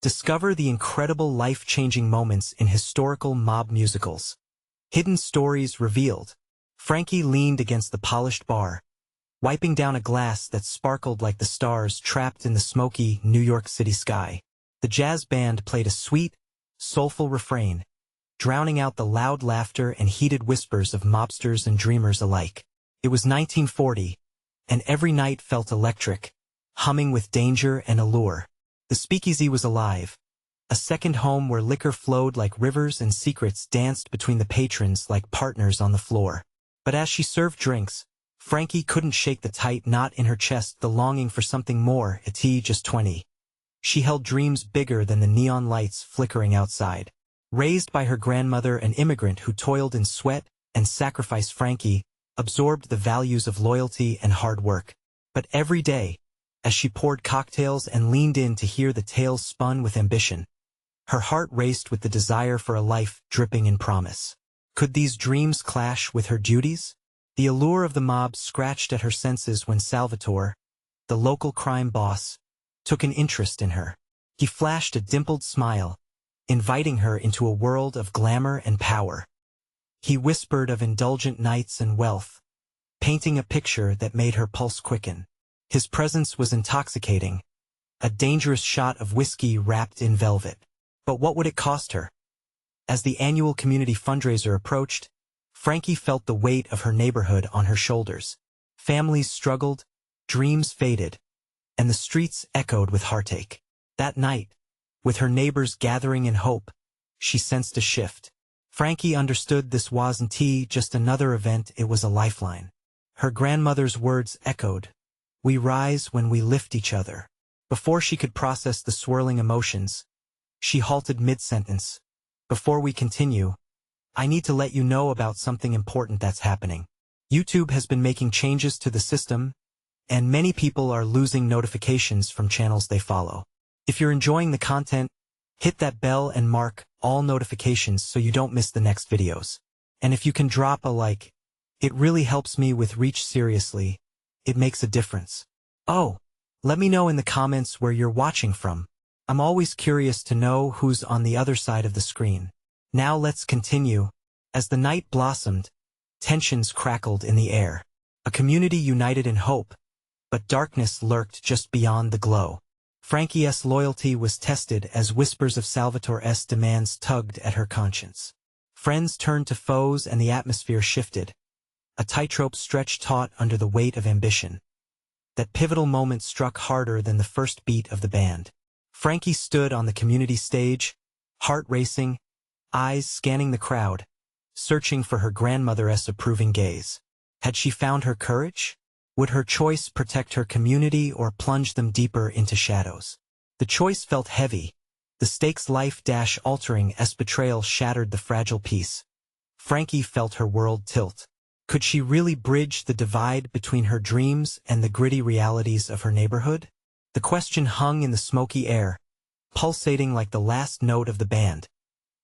Discover the incredible life-changing moments in historical mob musicals. Hidden stories revealed. Frankie leaned against the polished bar, wiping down a glass that sparkled like the stars trapped in the smoky New York City sky. The jazz band played a sweet, soulful refrain, drowning out the loud laughter and heated whispers of mobsters and dreamers alike. It was 1940, and every night felt electric, humming with danger and allure. The speakeasy was alive, a second home where liquor flowed like rivers and secrets danced between the patrons like partners on the floor. But as she served drinks, Frankie couldn't shake the tight knot in her chest, the longing for something more at just 20. She held dreams bigger than the neon lights flickering outside. Raised by her grandmother, an immigrant who toiled in sweat and sacrifice, Frankie absorbed the values of loyalty and hard work. But every day, as she poured cocktails and leaned in to hear the tales spun with ambition, her heart raced with the desire for a life dripping in promise. Could these dreams clash with her duties? The allure of the mob scratched at her senses when Salvatore, the local crime boss, took an interest in her. He flashed a dimpled smile, inviting her into a world of glamour and power. He whispered of indulgent nights and wealth, painting a picture that made her pulse quicken. His presence was intoxicating, a dangerous shot of whiskey wrapped in velvet. But what would it cost her? As the annual community fundraiser approached, Frankie felt the weight of her neighborhood on her shoulders. Families struggled, dreams faded, and the streets echoed with heartache. That night, with her neighbors gathering in hope, she sensed a shift. Frankie understood this wasn't just another event, it was a lifeline. Her grandmother's words echoed, "We rise when we lift each other." Before she could process the swirling emotions, she halted mid-sentence. "Before we continue, I need to let you know about something important that's happening. YouTube has been making changes to the system, and many people are losing notifications from channels they follow. If you're enjoying the content, hit that bell and mark all notifications so you don't miss the next videos. And if you can drop a like, it really helps me with reach. Seriously, it makes a difference. Oh, let me know in the comments where you're watching from. I'm always curious to know who's on the other side of the screen. Now let's continue. As the night blossomed, tensions crackled in the air. A community united in hope, but darkness lurked just beyond the glow. Frankie's loyalty was tested as whispers of Salvatore's demands tugged at her conscience. Friends turned to foes and the atmosphere shifted, a tightrope stretched taut under the weight of ambition. That pivotal moment struck harder than the first beat of the band. Frankie stood on the community stage, heart racing, eyes scanning the crowd, searching for her grandmother's approving gaze. Had she found her courage? Would her choice protect her community or plunge them deeper into shadows? The choice felt heavy. The stakes life-altering as betrayal shattered the fragile peace. Frankie felt her world tilt. Could she really bridge the divide between her dreams and the gritty realities of her neighborhood? The question hung in the smoky air, pulsating like the last note of the band,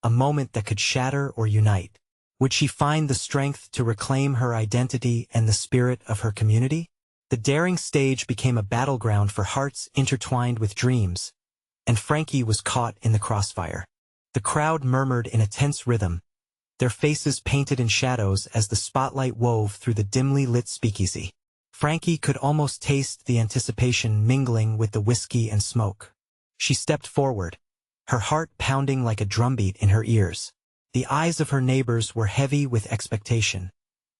a moment that could shatter or unite. Would she find the strength to reclaim her identity and the spirit of her community? The daring stage became a battleground for hearts intertwined with dreams, and Frankie was caught in the crossfire. The crowd murmured in a tense rhythm, their faces painted in shadows as the spotlight wove through the dimly lit speakeasy. Frankie could almost taste the anticipation mingling with the whiskey and smoke. She stepped forward, her heart pounding like a drumbeat in her ears. The eyes of her neighbors were heavy with expectation,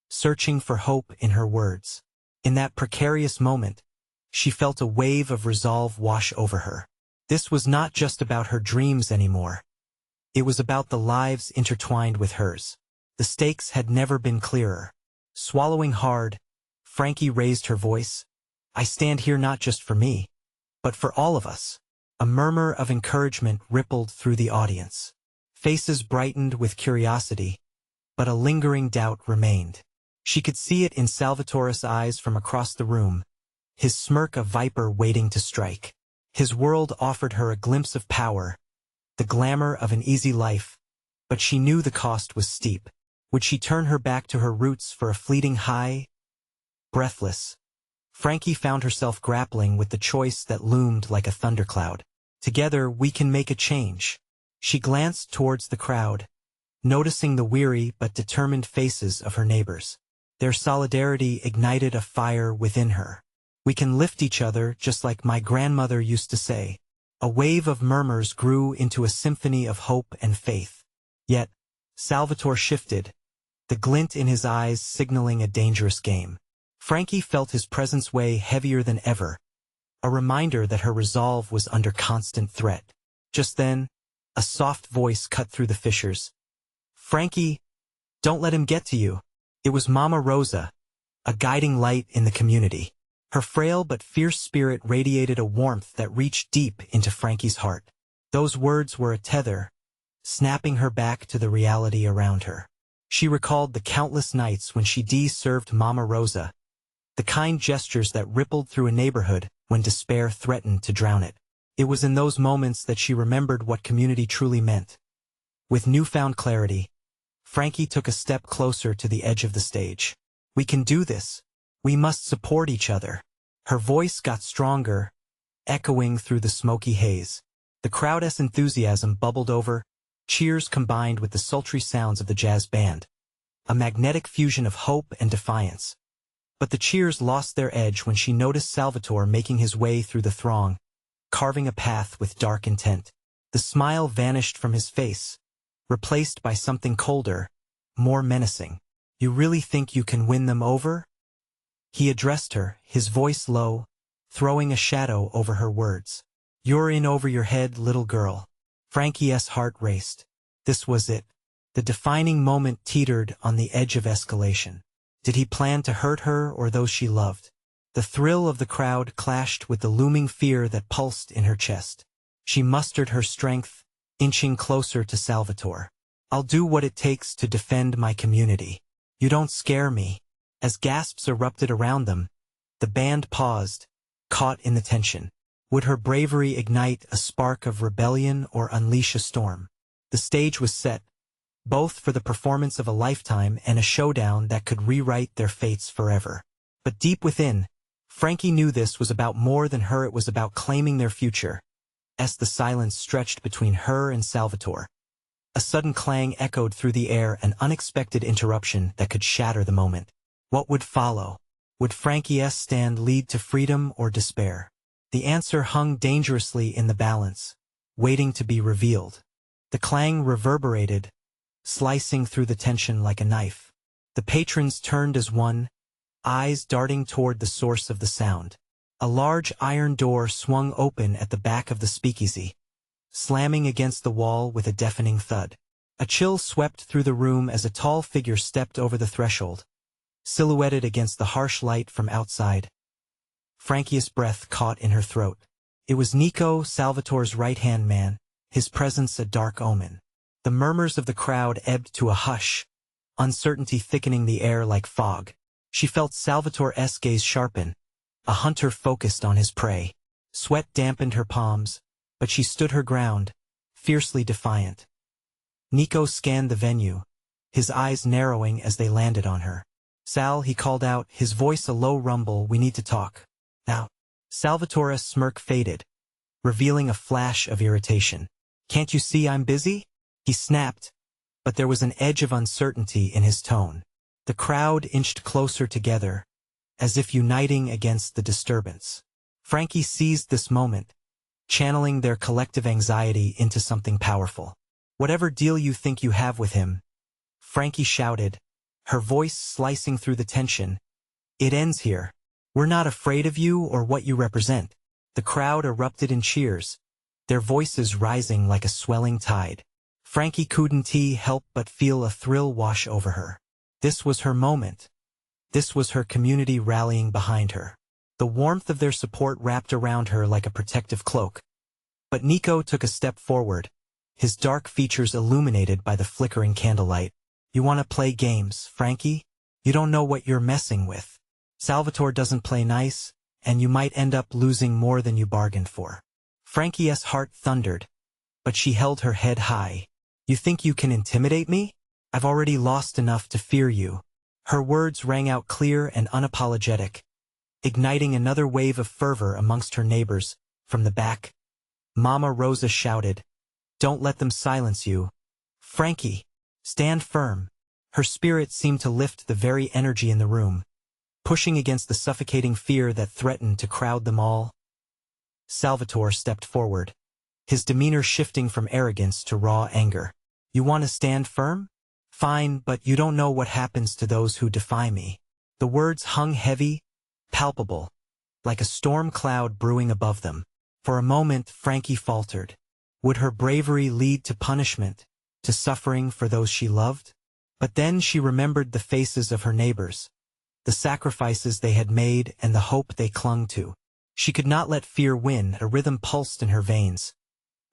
searching for hope in her words. In that precarious moment, she felt a wave of resolve wash over her. This was not just about her dreams anymore. It was about the lives intertwined with hers. The stakes had never been clearer. Swallowing hard, Frankie raised her voice. "I stand here not just for me, but for all of us." A murmur of encouragement rippled through the audience. Faces brightened with curiosity, but a lingering doubt remained. She could see it in Salvatore's eyes from across the room, his smirk a viper waiting to strike. His world offered her a glimpse of power, the glamour of an easy life, but she knew the cost was steep. Would she turn her back to her roots for a fleeting high? Breathless, Frankie found herself grappling with the choice that loomed like a thundercloud. Together we can make a change. She glanced towards the crowd, noticing the weary but determined faces of her neighbors. Their solidarity ignited a fire within her. We can lift each other just like my grandmother used to say. A wave of murmurs grew into a symphony of hope and faith. Yet, Salvatore shifted, the glint in his eyes signaling a dangerous game. Frankie felt his presence weigh heavier than ever, a reminder that her resolve was under constant threat. Just then, a soft voice cut through the fissures. "Frankie, don't let him get to you." It was Mama Rosa, a guiding light in the community. Her frail but fierce spirit radiated a warmth that reached deep into Frankie's heart. Those words were a tether, snapping her back to the reality around her. She recalled the countless nights when she served Mama Rosa, the kind gestures that rippled through a neighborhood when despair threatened to drown it. It was in those moments that she remembered what community truly meant. With newfound clarity, Frankie took a step closer to the edge of the stage. "We can do this. We must support each other." Her voice got stronger, echoing through the smoky haze. The crowd's enthusiasm bubbled over, cheers combined with the sultry sounds of the jazz band, a magnetic fusion of hope and defiance. But the cheers lost their edge when she noticed Salvatore making his way through the throng, carving a path with dark intent. The smile vanished from his face, replaced by something colder, more menacing. "You really think you can win them over?" He addressed her, his voice low, throwing a shadow over her words. "You're in over your head, little girl." Frankie's heart raced. This was it. The defining moment teetered on the edge of escalation. Did he plan to hurt her or those she loved? The thrill of the crowd clashed with the looming fear that pulsed in her chest. She mustered her strength, inching closer to Salvatore. "I'll do what it takes to defend my community. You don't scare me." As gasps erupted around them, the band paused, caught in the tension. Would her bravery ignite a spark of rebellion or unleash a storm? The stage was set, both for the performance of a lifetime and a showdown that could rewrite their fates forever. But deep within, Frankie knew this was about more than her. It was about claiming their future. As the silence stretched between her and Salvatore, a sudden clang echoed through the air, an unexpected interruption that could shatter the moment. What would follow? Would Frankie's stand lead to freedom or despair? The answer hung dangerously in the balance, waiting to be revealed. The clang reverberated, slicing through the tension like a knife. The patrons turned as one, eyes darting toward the source of the sound. A large iron door swung open at the back of the speakeasy, slamming against the wall with a deafening thud. A chill swept through the room as a tall figure stepped over the threshold, silhouetted against the harsh light from outside. Frankie's breath caught in her throat. It was Nico, Salvatore's right-hand man, his presence a dark omen. The murmurs of the crowd ebbed to a hush, uncertainty thickening the air like fog. She felt Salvatore's gaze sharpen, a hunter focused on his prey. Sweat dampened her palms, but she stood her ground, fiercely defiant. Nico scanned the venue, his eyes narrowing as they landed on her. "Sal," he called out, his voice a low rumble, "we need to talk. Now." Salvatore's smirk faded, revealing a flash of irritation. "Can't you see I'm busy?" He snapped, but there was an edge of uncertainty in his tone. The crowd inched closer together, as if uniting against the disturbance. Frankie seized this moment, channeling their collective anxiety into something powerful. "Whatever deal you think you have with him," Frankie shouted, her voice slicing through the tension, "it ends here. We're not afraid of you or what you represent." The crowd erupted in cheers, their voices rising like a swelling tide. Frankie couldn't help but feel a thrill wash over her. This was her moment. This was her community rallying behind her. The warmth of their support wrapped around her like a protective cloak. But Nico took a step forward, his dark features illuminated by the flickering candlelight. "You want to play games, Frankie? You don't know what you're messing with. Salvatore doesn't play nice, and you might end up losing more than you bargained for." Frankie's heart thundered, but she held her head high. "You think you can intimidate me? I've already lost enough to fear you." Her words rang out clear and unapologetic, igniting another wave of fervor amongst her neighbors. From the back, Mama Rosa shouted. Don't let them silence you. Frankie, stand firm. Her spirit seemed to lift the very energy in the room, pushing against the suffocating fear that threatened to crowd them all. Salvatore stepped forward, his demeanor shifting from arrogance to raw anger. You want to stand firm? Fine, but you don't know what happens to those who defy me. The words hung heavy, palpable, like a storm cloud brewing above them. For a moment, Frankie faltered. Would her bravery lead to punishment, to suffering for those she loved? But then she remembered the faces of her neighbors, the sacrifices they had made and the hope they clung to. She could not let fear win. A rhythm pulsed in her veins,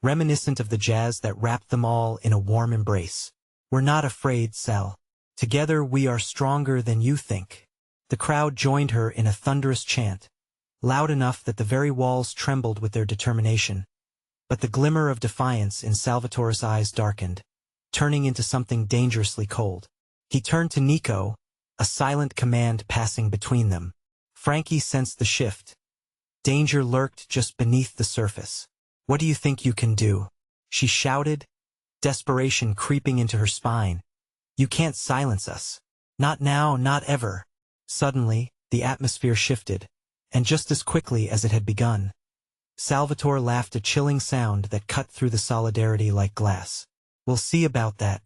reminiscent of the jazz that wrapped them all in a warm embrace. We're not afraid, Sal. Together we are stronger than you think. The crowd joined her in a thunderous chant, loud enough that the very walls trembled with their determination. But the glimmer of defiance in Salvatore's eyes darkened, turning into something dangerously cold. He turned to Nico, a silent command passing between them. Frankie sensed the shift. Danger lurked just beneath the surface. What do you think you can do? She shouted, desperation creeping into her spine. You can't silence us. Not now, not ever. Suddenly, the atmosphere shifted, and just as quickly as it had begun. Salvatore laughed, a chilling sound that cut through the solidarity like glass. We'll see about that.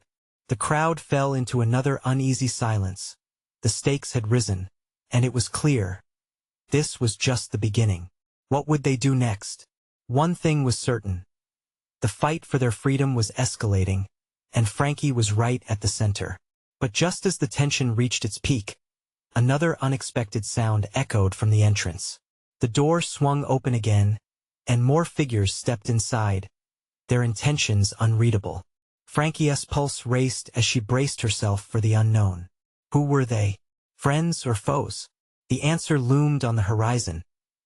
The crowd fell into another uneasy silence. The stakes had risen, and it was clear. This was just the beginning. What would they do next? One thing was certain. The fight for their freedom was escalating, and Frankie was right at the center. But just as the tension reached its peak, another unexpected sound echoed from the entrance. The door swung open again, and more figures stepped inside, their intentions unreadable. Frankie's pulse raced as she braced herself for the unknown. Who were they? Friends or foes? The answer loomed on the horizon,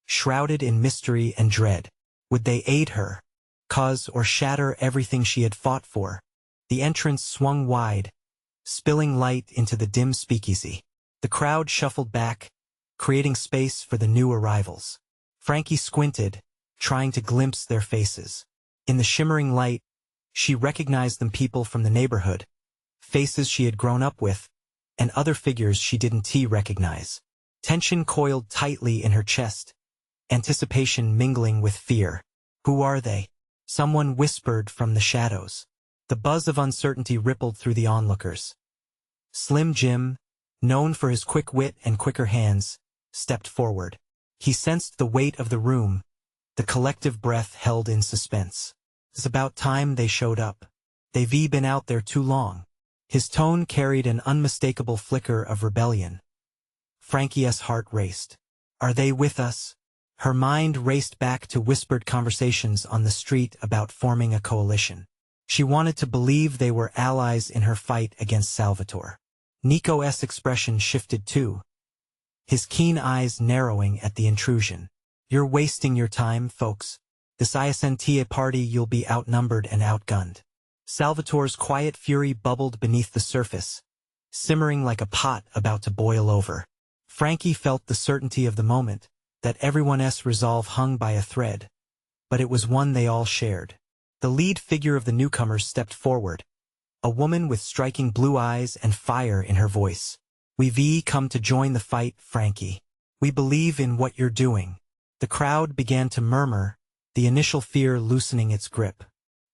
shrouded in mystery and dread. Would they aid her, cause or shatter everything she had fought for? The entrance swung wide, spilling light into the dim speakeasy. The crowd shuffled back, creating space for the new arrivals. Frankie squinted, trying to glimpse their faces. In the shimmering light, she recognized them, people from the neighborhood, faces she had grown up with, and other figures she didn't recognize. Tension coiled tightly in her chest, anticipation mingling with fear. Who are they? Someone whispered from the shadows. The buzz of uncertainty rippled through the onlookers. Slim Jim, known for his quick wit and quicker hands, stepped forward. He sensed the weight of the room, the collective breath held in suspense. It's about time they showed up. They've been out there too long. His tone carried an unmistakable flicker of rebellion. Frankie's heart raced. Are they with us? Her mind raced back to whispered conversations on the street about forming a coalition. She wanted to believe they were allies in her fight against Salvatore. Nico's expression shifted too, his keen eyes narrowing at the intrusion. You're wasting your time, folks. This isn't a party. You'll be outnumbered and outgunned. Salvatore's quiet fury bubbled beneath the surface, simmering like a pot about to boil over. Frankie felt the certainty of the moment, that everyone's resolve hung by a thread. But it was one they all shared. The lead figure of the newcomers stepped forward, a woman with striking blue eyes and fire in her voice. We've come to join the fight, Frankie. We believe in what you're doing. The crowd began to murmur, the initial fear loosening its grip.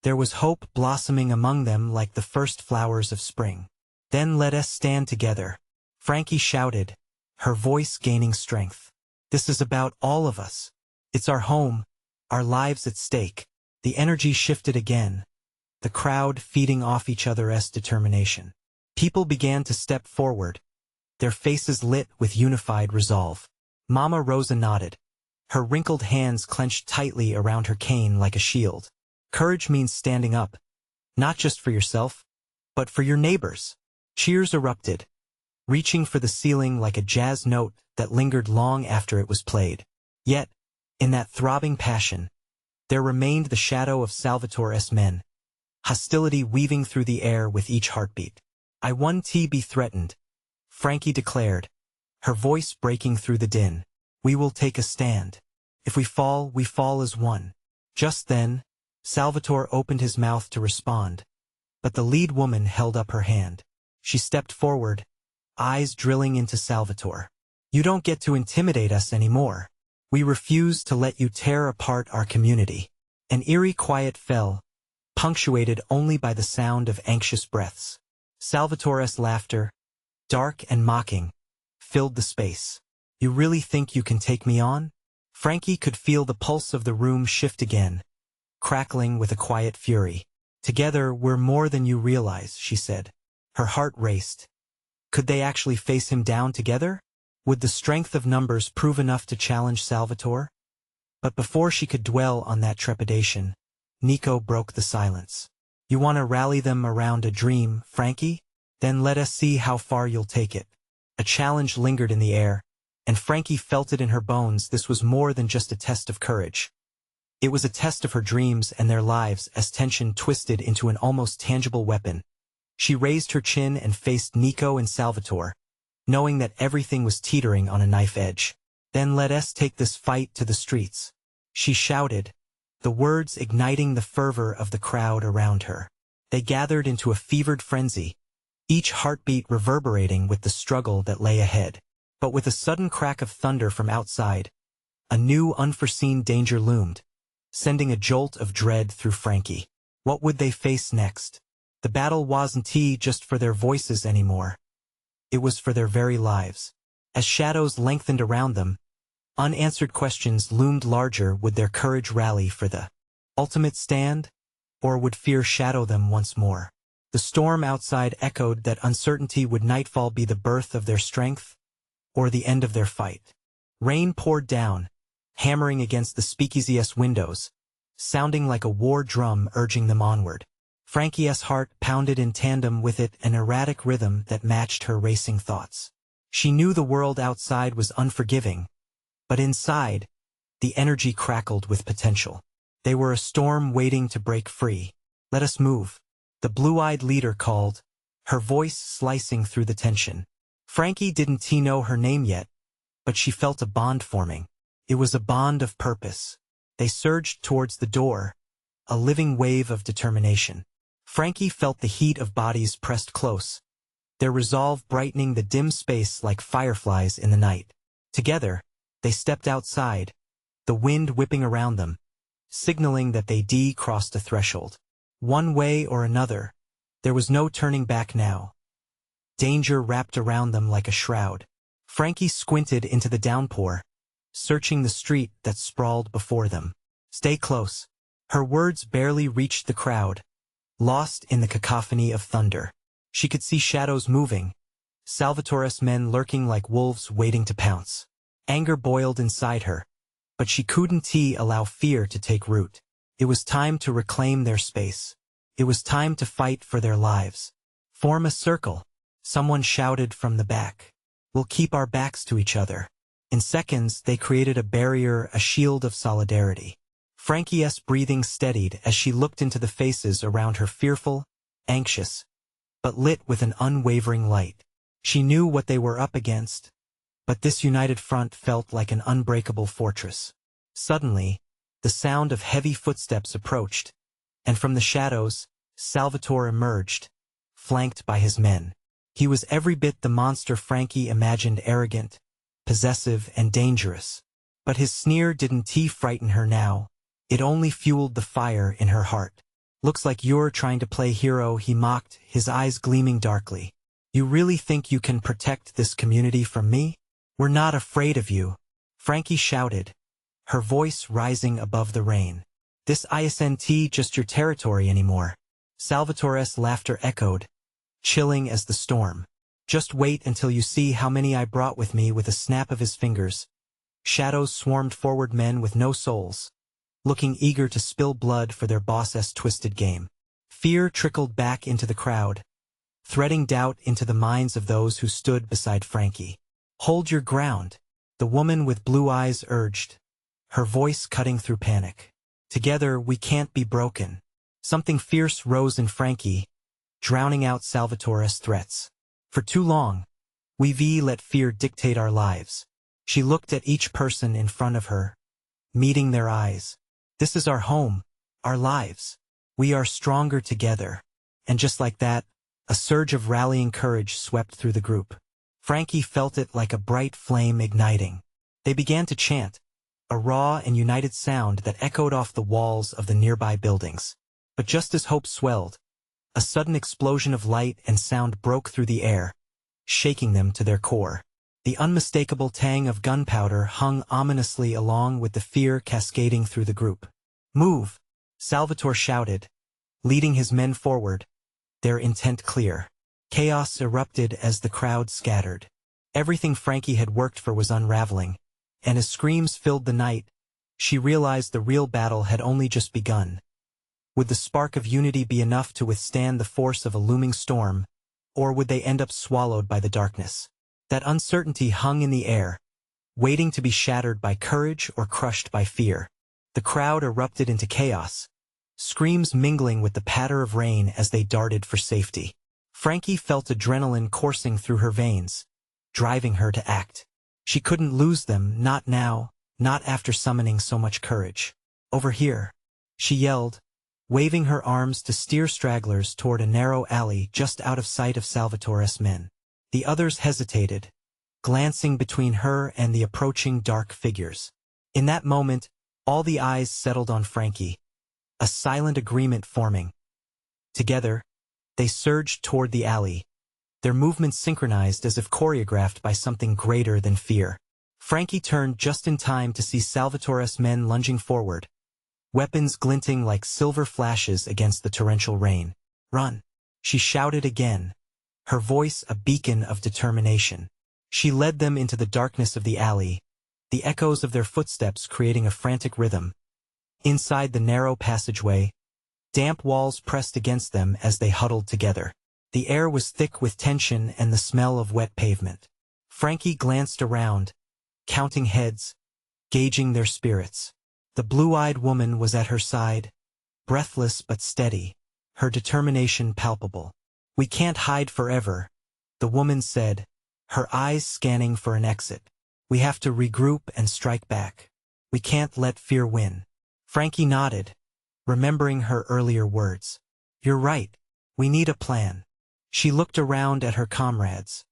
There was hope blossoming among them like the first flowers of spring. Then let us stand together, Frankie shouted, her voice gaining strength. This is about all of us. It's our home, our lives at stake. The energy shifted again, the crowd feeding off each other's determination. People began to step forward, their faces lit with unified resolve. Mama Rosa nodded, her wrinkled hands clenched tightly around her cane like a shield. Courage means standing up, not just for yourself, but for your neighbors. Cheers erupted, reaching for the ceiling like a jazz note that lingered long after it was played. Yet, in that throbbing passion, there remained the shadow of Salvatore's men, hostility weaving through the air with each heartbeat. I won't be threatened, Frankie declared, her voice breaking through the din. We will take a stand. If we fall as one. Just then, Salvatore opened his mouth to respond, but the lead woman held up her hand. She stepped forward, eyes drilling into Salvatore. You don't get to intimidate us anymore. We refuse to let you tear apart our community. An eerie quiet fell, punctuated only by the sound of anxious breaths. Salvatore's laughter, dark and mocking, filled the space. You really think you can take me on? Frankie could feel the pulse of the room shift again, crackling with a quiet fury. Together we're more than you realize, she said. Her heart raced. Could they actually face him down together? Would the strength of numbers prove enough to challenge Salvatore? But before she could dwell on that trepidation, Nico broke the silence. You want to rally them around a dream, Frankie? Then let us see how far you'll take it. A challenge lingered in the air, and Frankie felt it in her bones. This was more than just a test of courage. It was a test of her dreams and their lives as tension twisted into an almost tangible weapon. She raised her chin and faced Nico and Salvatore, knowing that everything was teetering on a knife edge. Then let us take this fight to the streets, she shouted, the words igniting the fervor of the crowd around her. They gathered into a fevered frenzy, each heartbeat reverberating with the struggle that lay ahead. But with a sudden crack of thunder from outside, a new unforeseen danger loomed, sending a jolt of dread through Frankie. What would they face next? The battle wasn't just for their voices anymore. It was for their very lives. As shadows lengthened around them, unanswered questions loomed larger. Would their courage rally for the ultimate stand, or would fear shadow them once more? The storm outside echoed that uncertainty. Would nightfall be the birth of their strength, or the end of their fight? Rain poured down, hammering against the speakeasy's windows, sounding like a war drum urging them onward. Frankie's heart pounded in tandem with it, an erratic rhythm that matched her racing thoughts. She knew the world outside was unforgiving, but inside, the energy crackled with potential. They were a storm waiting to break free. Let us move, the blue-eyed leader called, her voice slicing through the tension. Frankie didn't know her name yet, but she felt a bond forming. It was a bond of purpose. They surged towards the door, a living wave of determination. Frankie felt the heat of bodies pressed close, their resolve brightening the dim space like fireflies in the night. Together, they stepped outside, the wind whipping around them, signaling that they crossed a threshold. One way or another, there was no turning back now. Danger wrapped around them like a shroud. Frankie squinted into the downpour, searching the street that sprawled before them. Stay close. Her words barely reached the crowd, lost in the cacophony of thunder. She could see shadows moving, Salvatore's men lurking like wolves waiting to pounce. Anger boiled inside her, but she couldn't allow fear to take root. It was time to reclaim their space. It was time to fight for their lives. Form a circle, someone shouted from the back. We'll keep our backs to each other. In seconds, they created a barrier, a shield of solidarity. Frankie's breathing steadied as she looked into the faces around her, fearful, anxious, but lit with an unwavering light. She knew what they were up against, but this united front felt like an unbreakable fortress. Suddenly, the sound of heavy footsteps approached, and from the shadows, Salvatore emerged, flanked by his men. He was every bit the monster Frankie imagined, arrogant, possessive, and dangerous. But his sneer didn't frighten her now. It only fueled the fire in her heart. Looks like you're trying to play hero, he mocked, his eyes gleaming darkly. You really think you can protect this community from me? We're not afraid of you, Frankie shouted, her voice rising above the rain. This isn't just your territory anymore. Salvatore's laughter echoed, chilling as the storm. Just wait until you see how many I brought with me. With a snap of his fingers, shadows swarmed forward, men with no souls, looking eager to spill blood for their boss's twisted game. Fear trickled back into the crowd, threading doubt into the minds of those who stood beside Frankie. Hold your ground, the woman with blue eyes urged, her voice cutting through panic. Together we can't be broken. Something fierce rose in Frankie, drowning out Salvatore's threats. For too long, we've let fear dictate our lives. She looked at each person in front of her, meeting their eyes. This is our home, our lives. We are stronger together. And just like that, a surge of rallying courage swept through the group. Frankie felt it like a bright flame igniting. They began to chant, a raw and united sound that echoed off the walls of the nearby buildings. But just as hope swelled, a sudden explosion of light and sound broke through the air, shaking them to their core. The unmistakable tang of gunpowder hung ominously along with the fear cascading through the group. "Move!" Salvatore shouted, leading his men forward, their intent clear. Chaos erupted as the crowd scattered. Everything Frankie had worked for was unraveling, and as screams filled the night, she realized the real battle had only just begun. Would the spark of unity be enough to withstand the force of a looming storm, or would they end up swallowed by the darkness? That uncertainty hung in the air, waiting to be shattered by courage or crushed by fear. The crowd erupted into chaos, screams mingling with the patter of rain as they darted for safety. Frankie felt adrenaline coursing through her veins, driving her to act. She couldn't lose them, not now, not after summoning so much courage. "Over here," she yelled, waving her arms to steer stragglers toward a narrow alley just out of sight of Salvatore's men. The others hesitated, glancing between her and the approaching dark figures. In that moment, all the eyes settled on Frankie, a silent agreement forming. Together, they surged toward the alley, their movements synchronized as if choreographed by something greater than fear. Frankie turned just in time to see Salvatore's men lunging forward, weapons glinting like silver flashes against the torrential rain. "Run!" she shouted again, her voice a beacon of determination. She led them into the darkness of the alley, the echoes of their footsteps creating a frantic rhythm. Inside the narrow passageway, damp walls pressed against them as they huddled together. The air was thick with tension and the smell of wet pavement. Frankie glanced around, counting heads, gauging their spirits. The blue-eyed woman was at her side, breathless but steady, her determination palpable. "We can't hide forever," the woman said, her eyes scanning for an exit. "We have to regroup and strike back. We can't let fear win." Frankie nodded, remembering her earlier words. "You're right. We need a plan." She looked around at her comrades,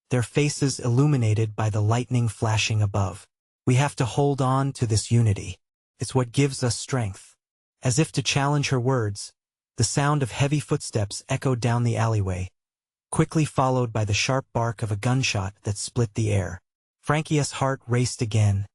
their faces illuminated by the lightning flashing above. "We have to hold on to this unity. It's what gives us strength." As if to challenge her words, the sound of heavy footsteps echoed down the alleyway, quickly followed by the sharp bark of a gunshot that split the air. Frankie's heart raced again,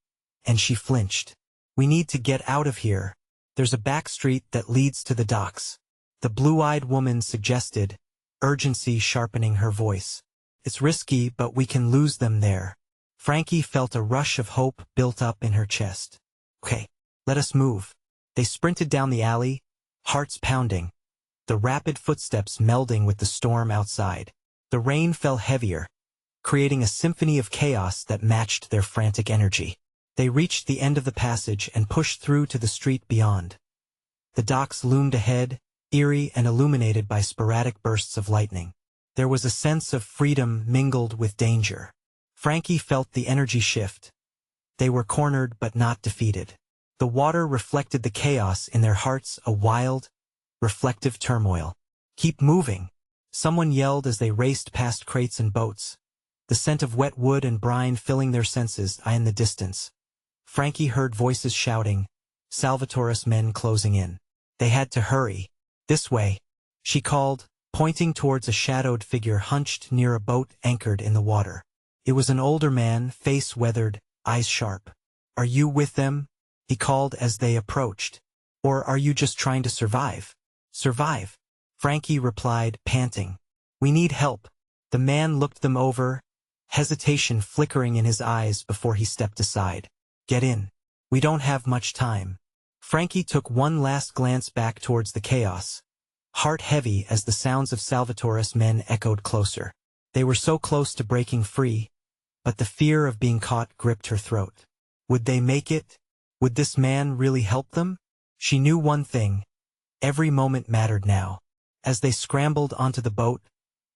and she flinched. "We need to get out of here. There's a back street that leads to the docks," the blue-eyed woman suggested, urgency sharpening her voice. "It's risky, but we can lose them there." Frankie felt a rush of hope built up in her chest. "Okay, let us move." They sprinted down the alley, hearts pounding, the rapid footsteps melding with the storm outside. The rain fell heavier, creating a symphony of chaos that matched their frantic energy. They reached the end of the passage and pushed through to the street beyond. The docks loomed ahead, eerie and illuminated by sporadic bursts of lightning. There was a sense of freedom mingled with danger. Frankie felt the energy shift. They were cornered but not defeated. The water reflected the chaos in their hearts, a wild, reflective turmoil. "Keep moving," someone yelled as they raced past crates and boats, the scent of wet wood and brine filling their senses in the distance. Frankie heard voices shouting, Salvatore's men closing in. They had to hurry. "This way," she called, pointing towards a shadowed figure hunched near a boat anchored in the water. It was an older man, face weathered, eyes sharp. "Are you with them?" he called as they approached. "Or are you just trying to survive?" "Survive," Frankie replied, panting. "We need help." The man looked them over, hesitation flickering in his eyes before he stepped aside. "Get in. We don't have much time." Frankie took one last glance back towards the chaos, heart heavy as the sounds of Salvatore's men echoed closer. They were so close to breaking free, but the fear of being caught gripped her throat. Would they make it? Would this man really help them? She knew one thing. Every moment mattered now. As they scrambled onto the boat,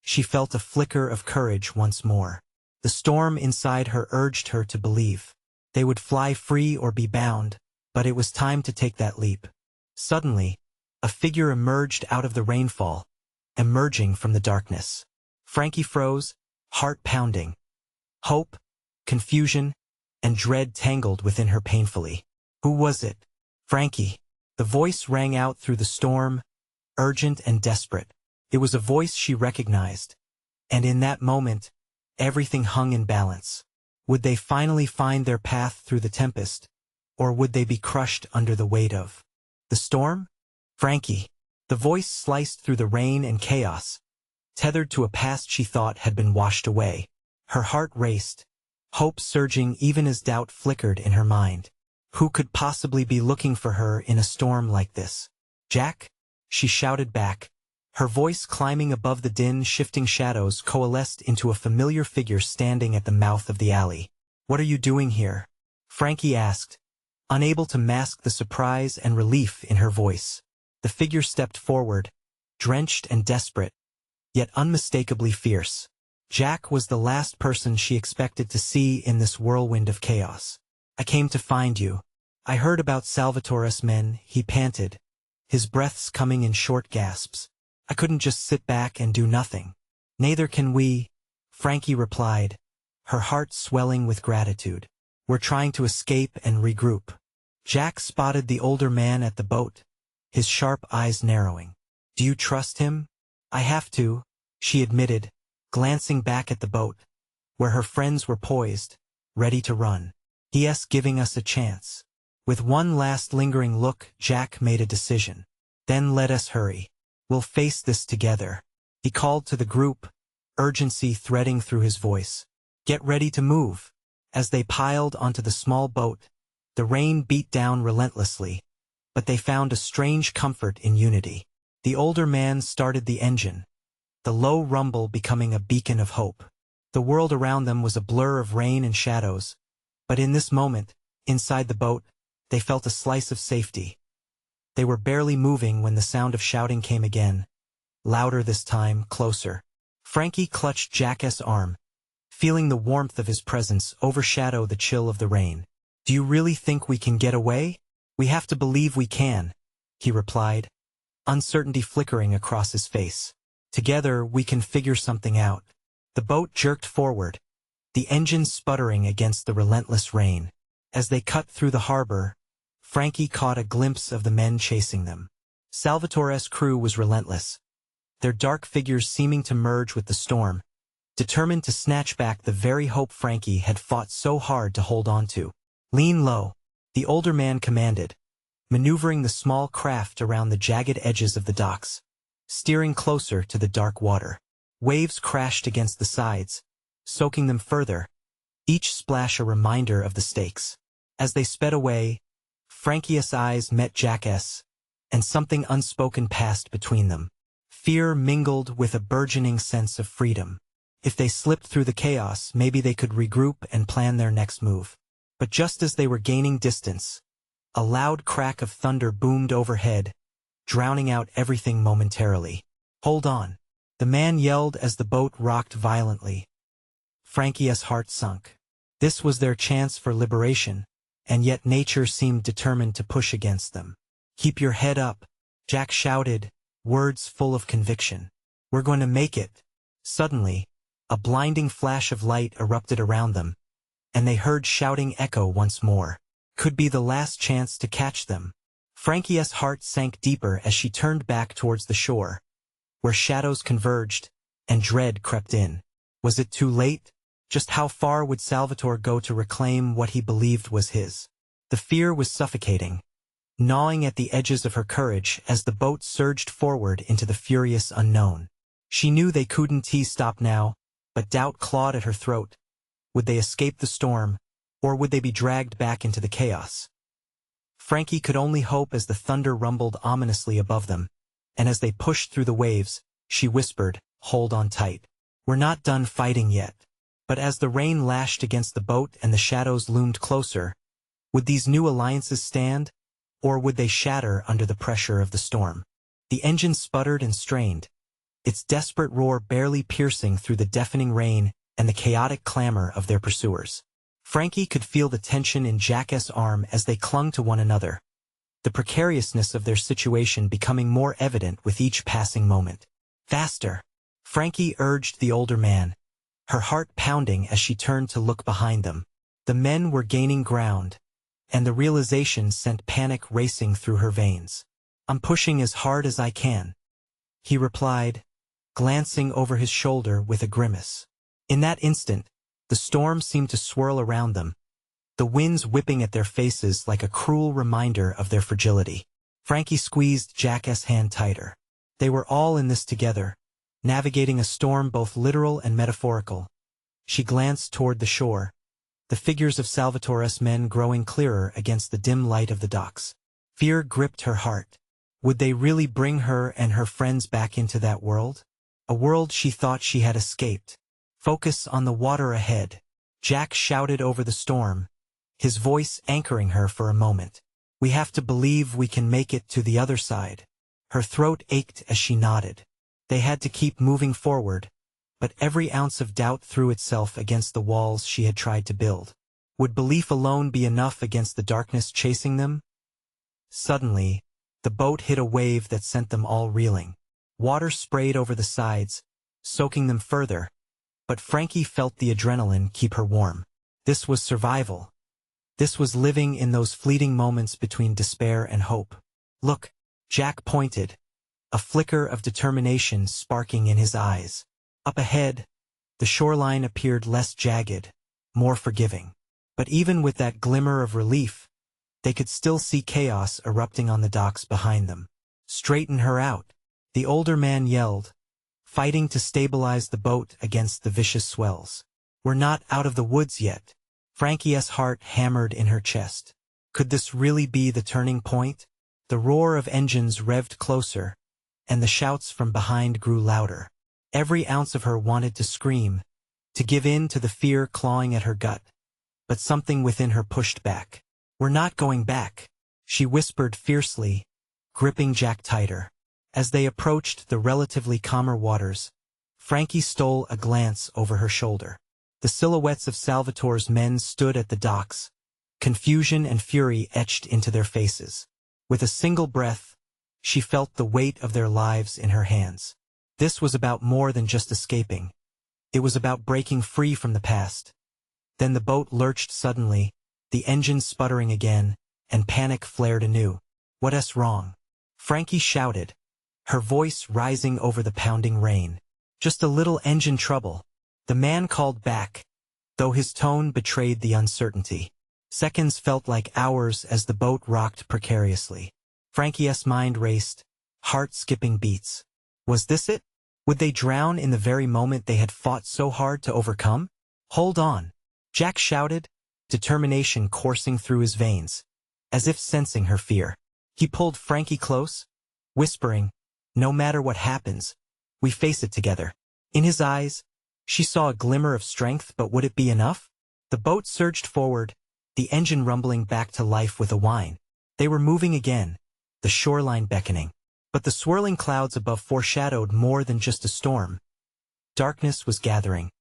she felt a flicker of courage once more. The storm inside her urged her to believe. They would fly free or be bound, But it was time to take that leap. Suddenly, a figure emerged out of the rainfall, emerging from the darkness. Frankie froze, heart pounding. Hope, confusion, and dread tangled within her painfully. Who was it? Frankie. The voice rang out through the storm, urgent and desperate. It was a voice she recognized. And in that moment, everything hung in balance. Would they finally find their path through the tempest, or would they be crushed under the weight of the storm? Frankie. The voice sliced through the rain and chaos, tethered to a past she thought had been washed away. Her heart raced, hope surging even as doubt flickered in her mind. Who could possibly be looking for her in a storm like this? Jack? She shouted back. Her voice climbing above the din, shifting shadows coalesced into a familiar figure standing at the mouth of the alley. What are you doing here? Frankie asked, unable to mask the surprise and relief in her voice. The figure stepped forward, drenched and desperate, yet unmistakably fierce. Jack was the last person she expected to see in this whirlwind of chaos. I came to find you. I heard about Salvatore's men, he panted, his breaths coming in short gasps. I couldn't just sit back and do nothing. Neither can we, Frankie replied, her heart swelling with gratitude. We're trying to escape and regroup. Jack spotted the older man at the boat, his sharp eyes narrowing. Do you trust him? I have to, she admitted, glancing back at the boat, where her friends were poised, ready to run. He's giving us a chance. With one last lingering look, Jack made a decision. Then let us hurry. We'll face this together. He called to the group, urgency threading through his voice. Get ready to move. As they piled onto the small boat, the rain beat down relentlessly, but they found a strange comfort in unity. The older man started the engine, the low rumble becoming a beacon of hope. The world around them was a blur of rain and shadows, but in this moment, inside the boat, they felt a slice of safety. They were barely moving when the sound of shouting came again, louder this time, closer. Frankie clutched Jack's arm, feeling the warmth of his presence overshadow the chill of the rain. Do you really think we can get away? We have to believe we can, he replied, uncertainty flickering across his face. Together we can figure something out. The boat jerked forward, the engine sputtering against the relentless rain. As they cut through the harbor, Frankie caught a glimpse of the men chasing them. Salvatore's crew was relentless, their dark figures seeming to merge with the storm, determined to snatch back the very hope Frankie had fought so hard to hold on to. Lean low, the older man commanded, maneuvering the small craft around the jagged edges of the docks, steering closer to the dark water. Waves crashed against the sides, soaking them further, each splash a reminder of the stakes. As they sped away, Frankie's eyes met Jack's, and something unspoken passed between them. Fear mingled with a burgeoning sense of freedom. If they slipped through the chaos, maybe they could regroup and plan their next move. But just as they were gaining distance, a loud crack of thunder boomed overhead, drowning out everything momentarily. Hold on, the man yelled as the boat rocked violently. Frankie's heart sunk. This was their chance for liberation, and yet nature seemed determined to push against them. Keep your head up, Jack shouted, words full of conviction. We're going to make it. Suddenly, a blinding flash of light erupted around them, and they heard shouting echo once more. Could be the last chance to catch them. Frankie's heart sank deeper as she turned back towards the shore, where shadows converged, and dread crept in. Was it too late? Just how far would Salvatore go to reclaim what he believed was his? The fear was suffocating, gnawing at the edges of her courage as the boat surged forward into the furious unknown. She knew they couldn't stop now, but doubt clawed at her throat. Would they escape the storm, or would they be dragged back into the chaos? Frankie could only hope as the thunder rumbled ominously above them, and as they pushed through the waves, she whispered, hold on tight. We're not done fighting yet. But as the rain lashed against the boat and the shadows loomed closer, would these new alliances stand, or would they shatter under the pressure of the storm? The engine sputtered and strained, its desperate roar barely piercing through the deafening rain and the chaotic clamor of their pursuers. Frankie could feel the tension in Jack's arm as they clung to one another, the precariousness of their situation becoming more evident with each passing moment. Faster! Frankie urged the older man, her heart pounding as she turned to look behind them. The men were gaining ground, and the realization sent panic racing through her veins. "I'm pushing as hard as I can," he replied, glancing over his shoulder with a grimace. In that instant, the storm seemed to swirl around them, the winds whipping at their faces like a cruel reminder of their fragility. Frankie squeezed Jack's hand tighter. They were all in this together, navigating a storm both literal and metaphorical. She glanced toward the shore, the figures of Salvatore's men growing clearer against the dim light of the docks. Fear gripped her heart. Would they really bring her and her friends back into that world? A world she thought she had escaped. "Focus on the water ahead," Jack shouted over the storm, his voice anchoring her for a moment. "We have to believe we can make it to the other side." Her throat ached as she nodded. They had to keep moving forward, but every ounce of doubt threw itself against the walls she had tried to build. Would belief alone be enough against the darkness chasing them? Suddenly, the boat hit a wave that sent them all reeling. Water sprayed over the sides, soaking them further, but Frankie felt the adrenaline keep her warm. This was survival. This was living in those fleeting moments between despair and hope. "Look," Jack pointed, a flicker of determination sparking in his eyes. Up ahead, the shoreline appeared less jagged, more forgiving. But even with that glimmer of relief, they could still see chaos erupting on the docks behind them. "Straighten her out," the older man yelled, fighting to stabilize the boat against the vicious swells. "We're not out of the woods yet." Frankie's heart hammered in her chest. Could this really be the turning point? The roar of engines revved closer, and the shouts from behind grew louder. Every ounce of her wanted to scream, to give in to the fear clawing at her gut. But something within her pushed back. "We're not going back," she whispered fiercely, gripping Jack tighter. As they approached the relatively calmer waters, Frankie stole a glance over her shoulder. The silhouettes of Salvatore's men stood at the docks, confusion and fury etched into their faces. With a single breath, she felt the weight of their lives in her hands. This was about more than just escaping. It was about breaking free from the past. Then the boat lurched suddenly, the engine sputtering again, and panic flared anew. "What's wrong?" Frankie shouted, her voice rising over the pounding rain. "Just a little engine trouble," the man called back, though his tone betrayed the uncertainty. Seconds felt like hours as the boat rocked precariously. Frankie's mind raced, heart-skipping beats. Was this it? Would they drown in the very moment they had fought so hard to overcome? "Hold on," Jack shouted, determination coursing through his veins, as if sensing her fear. He pulled Frankie close, whispering, "No matter what happens, we face it together." In his eyes, she saw a glimmer of strength, but would it be enough? The boat surged forward, the engine rumbling back to life with a whine. They were moving again, the shoreline beckoning. But the swirling clouds above foreshadowed more than just a storm. Darkness was gathering.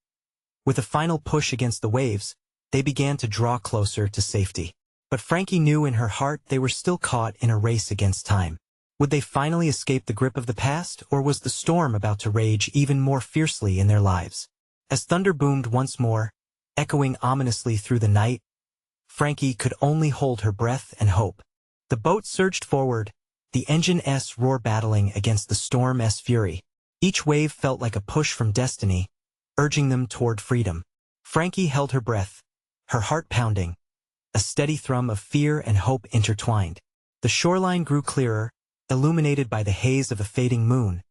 With a final push against the waves, they began to draw closer to safety. But Frankie knew in her heart they were still caught in a race against time. Would they finally escape the grip of the past, or was the storm about to rage even more fiercely in their lives? As thunder boomed once more, echoing ominously through the night, Frankie could only hold her breath and hope. The boat surged forward, the engine's roar battling against the storm's fury. Each wave felt like a push from destiny, urging them toward freedom. Frankie held her breath, her heart pounding, a steady thrum of fear and hope intertwined. The shoreline grew clearer, illuminated by the haze of a fading moon,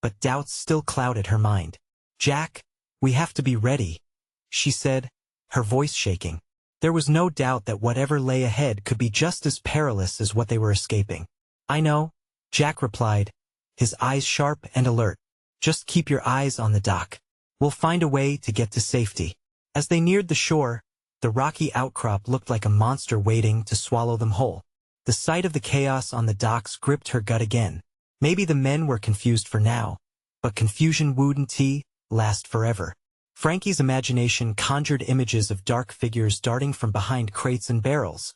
but doubts still clouded her mind. "Jack, we have to be ready," she said, her voice shaking. There was no doubt that whatever lay ahead could be just as perilous as what they were escaping. "I know," Jack replied, his eyes sharp and alert. "Just keep your eyes on the dock. We'll find a way to get to safety." As they neared the shore, the rocky outcrop looked like a monster waiting to swallow them whole. The sight of the chaos on the docks gripped her gut again. Maybe the men were confused for now, but confusion wouldn't last forever. Frankie's imagination conjured images of dark figures darting from behind crates and barrels,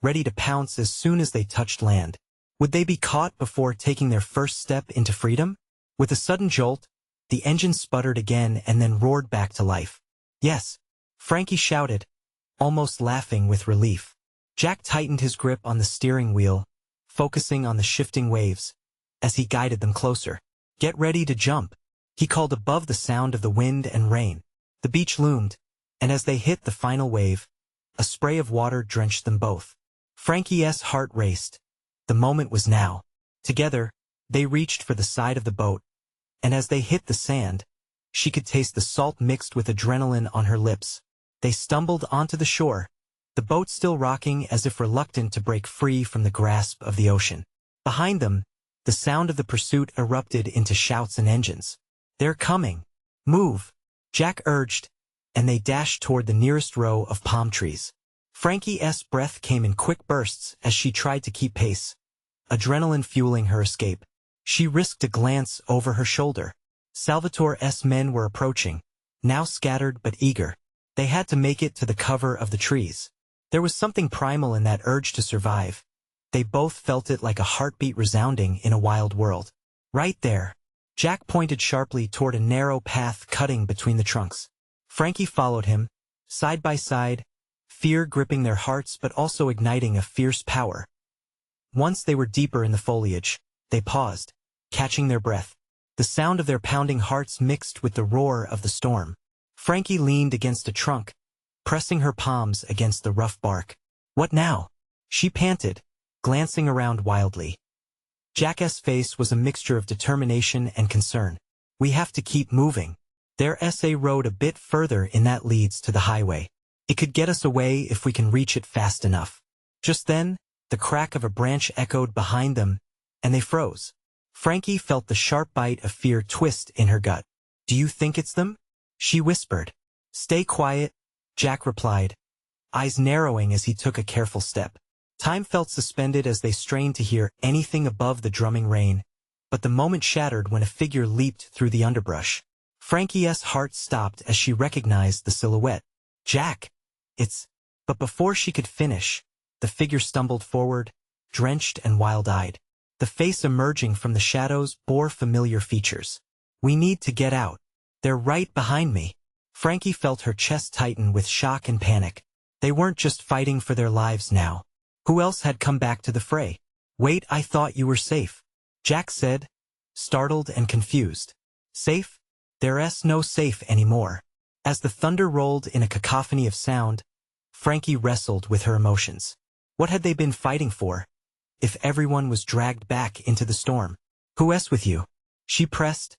ready to pounce as soon as they touched land. Would they be caught before taking their first step into freedom? With a sudden jolt, the engine sputtered again and then roared back to life. Yes, Frankie shouted, almost laughing with relief. Jack tightened his grip on the steering wheel, focusing on the shifting waves, as he guided them closer. Get ready to jump, he called above the sound of the wind and rain. The beach loomed, and as they hit the final wave, a spray of water drenched them both. Frankie's heart raced. The moment was now. Together, they reached for the side of the boat, and as they hit the sand, she could taste the salt mixed with adrenaline on her lips. They stumbled onto the shore, the boat still rocking as if reluctant to break free from the grasp of the ocean. Behind them, the sound of the pursuit erupted into shouts and engines. They're coming. Move, Jack urged, and they dashed toward the nearest row of palm trees. Frankie's breath came in quick bursts as she tried to keep pace, adrenaline fueling her escape. She risked a glance over her shoulder. Salvatore's men were approaching, now scattered but eager. They had to make it to the cover of the trees. There was something primal in that urge to survive. They both felt it like a heartbeat resounding in a wild world. Right there. Jack pointed sharply toward a narrow path cutting between the trunks. Frankie followed him, side by side, fear gripping their hearts but also igniting a fierce power. Once they were deeper in the foliage, they paused, catching their breath. The sound of their pounding hearts mixed with the roar of the storm. Frankie leaned against a trunk, pressing her palms against the rough bark. What now? She panted, glancing around wildly. Jack's face was a mixture of determination and concern. We have to keep moving. There's a road a bit further in that leads to the highway. It could get us away if we can reach it fast enough. Just then, the crack of a branch echoed behind them, and they froze. Frankie felt the sharp bite of fear twist in her gut. Do you think it's them? She whispered. Stay quiet, Jack replied, eyes narrowing as he took a careful step. Time felt suspended as they strained to hear anything above the drumming rain, but the moment shattered when a figure leaped through the underbrush. Frankie's heart stopped as she recognized the silhouette. Jack! It's... But before she could finish, the figure stumbled forward, drenched and wild-eyed. The face emerging from the shadows bore familiar features. We need to get out. They're right behind me. Frankie felt her chest tighten with shock and panic. They weren't just fighting for their lives now. Who else had come back to the fray? Wait, I thought you were safe, Jack said, startled and confused. Safe? There's no safe anymore. As the thunder rolled in a cacophony of sound, Frankie wrestled with her emotions. What had they been fighting for, if everyone was dragged back into the storm? Who's with you? She pressed,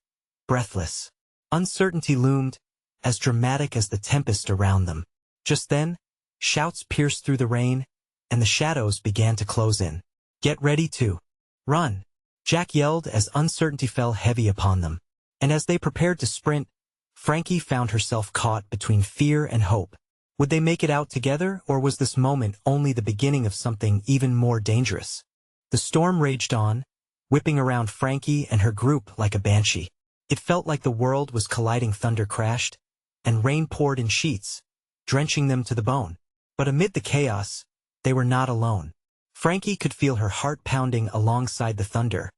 breathless. Uncertainty loomed, as dramatic as the tempest around them. Just then, shouts pierced through the rain, and the shadows began to close in. Get ready to run, Jack yelled as uncertainty fell heavy upon them. And as they prepared to sprint, Frankie found herself caught between fear and hope. Would they make it out together, or was this moment only the beginning of something even more dangerous? The storm raged on, whipping around Frankie and her group like a banshee. It felt like the world was colliding. Thunder crashed, and rain poured in sheets, drenching them to the bone. But amid the chaos, they were not alone. Frankie could feel her heart pounding alongside the thunder,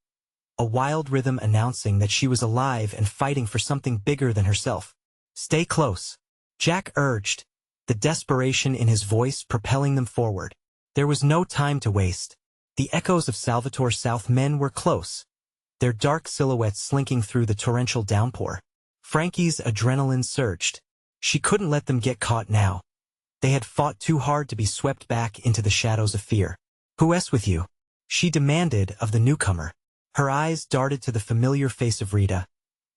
a wild rhythm announcing that she was alive and fighting for something bigger than herself. Stay close, Jack urged, the desperation in his voice propelling them forward. There was no time to waste. The echoes of Salvatore South men were close, their dark silhouettes slinking through the torrential downpour. Frankie's adrenaline surged. She couldn't let them get caught now. They had fought too hard to be swept back into the shadows of fear. Who's with you? She demanded of the newcomer. Her eyes darted to the familiar face of Rita,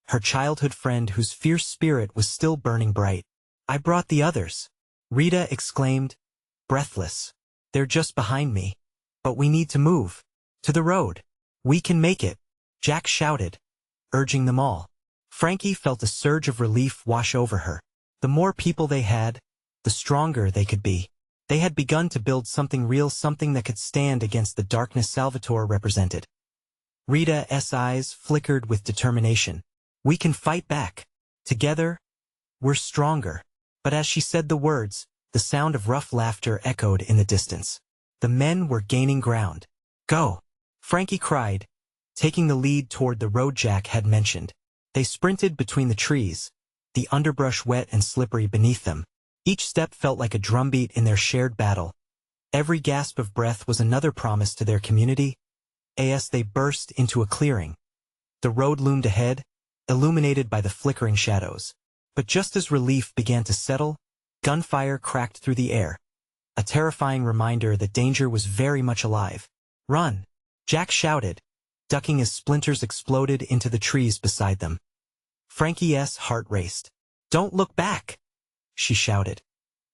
her childhood friend whose fierce spirit was still burning bright. I brought the others, Rita exclaimed, breathless. They're just behind me. But we need to move. To the road. We can make it, Jack shouted, urging them all. Frankie felt a surge of relief wash over her. The more people they had, the stronger they could be. They had begun to build something real, something that could stand against the darkness Salvatore represented. Rita's eyes flickered with determination. We can fight back. Together, We're stronger. But as she said the words, the sound of rough laughter echoed in the distance. The men were gaining ground. Go! Frankie cried, taking the lead toward the road Jack had mentioned. They sprinted between the trees, the underbrush wet and slippery beneath them. Each step felt like a drumbeat in their shared battle. Every gasp of breath was another promise to their community. As they burst into a clearing, the road loomed ahead, illuminated by the flickering shadows. But just as relief began to settle, gunfire cracked through the air, a terrifying reminder that danger was very much alive. Run! Jack shouted, ducking as splinters exploded into the trees beside them. Frankie's heart raced. Don't look back! She shouted,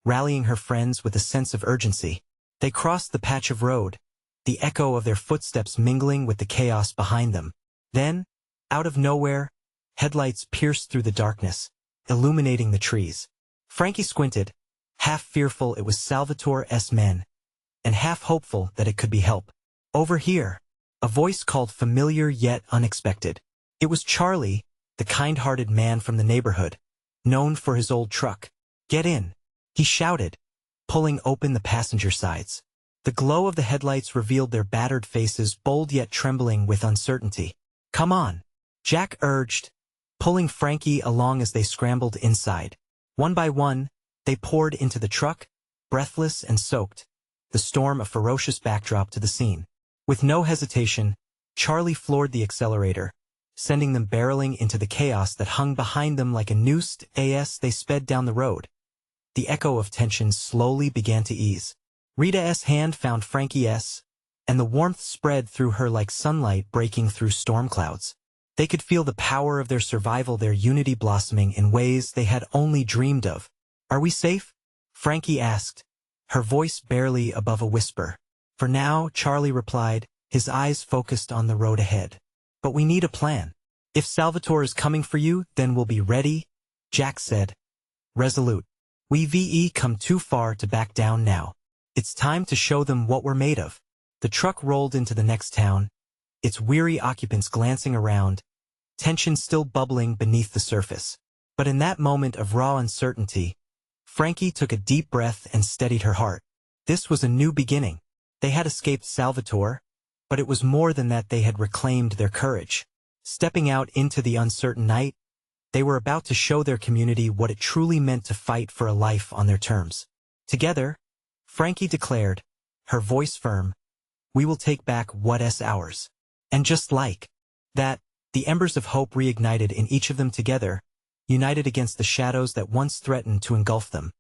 rallying her friends with a sense of urgency. They crossed the patch of road, the echo of their footsteps mingling with the chaos behind them. Then, out of nowhere, headlights pierced through the darkness, illuminating the trees. Frankie squinted, half fearful it was Salvatore's men, and half hopeful that it could be help. Over here, a voice called familiar yet unexpected. It was Charlie, the kind-hearted man from the neighborhood, known for his old truck. Get in, he shouted, pulling open the passenger sides. The glow of the headlights revealed their battered faces, bold yet trembling with uncertainty. Come on, Jack urged, pulling Frankie along as they scrambled inside. One by one, they poured into the truck, breathless and soaked, the storm a ferocious backdrop to the scene. With no hesitation, Charlie floored the accelerator, sending them barreling into the chaos that hung behind them like a noose. As they sped down the road, the echo of tension slowly began to ease. Rita's hand found Frankie's, and the warmth spread through her like sunlight breaking through storm clouds. They could feel the power of their survival, their unity blossoming in ways they had only dreamed of. Are we safe? Frankie asked, her voice barely above a whisper. For now, Charlie replied, his eyes focused on the road ahead. But we need a plan. If Salvatore is coming for you, then we'll be ready, Jack said, resolute. We've come too far to back down now. It's time to show them what we're made of. The truck rolled into the next town, its weary occupants glancing around, tension still bubbling beneath the surface. But in that moment of raw uncertainty, Frankie took a deep breath and steadied her heart. This was a new beginning. They had escaped Salvatore, but it was more than that. They had reclaimed their courage. Stepping out into the uncertain night, they were about to show their community what it truly meant to fight for a life on their terms. Together, Frankie declared, her voice firm, we will take back what's ours. And just like that, the embers of hope reignited in each of them together, united against the shadows that once threatened to engulf them.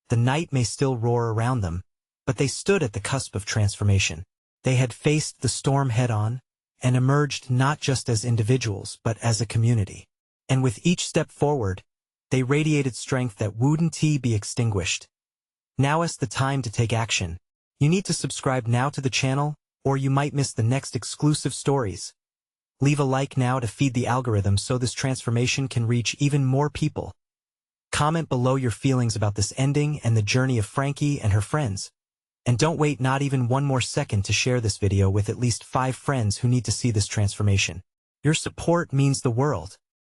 The night may still roar around them, but they stood at the cusp of transformation. They had faced the storm head-on, and emerged not just as individuals but as a community. And with each step forward, they radiated strength that wouldn't be extinguished. Now is the time to take action. You need to subscribe now to the channel, or you might miss the next exclusive stories. Leave a like now to feed the algorithm so this transformation can reach even more people. Comment below your feelings about this ending and the journey of Frankie and her friends. And don't wait not even one more second to share this video with at least 5 friends who need to see this transformation. Your support means the world.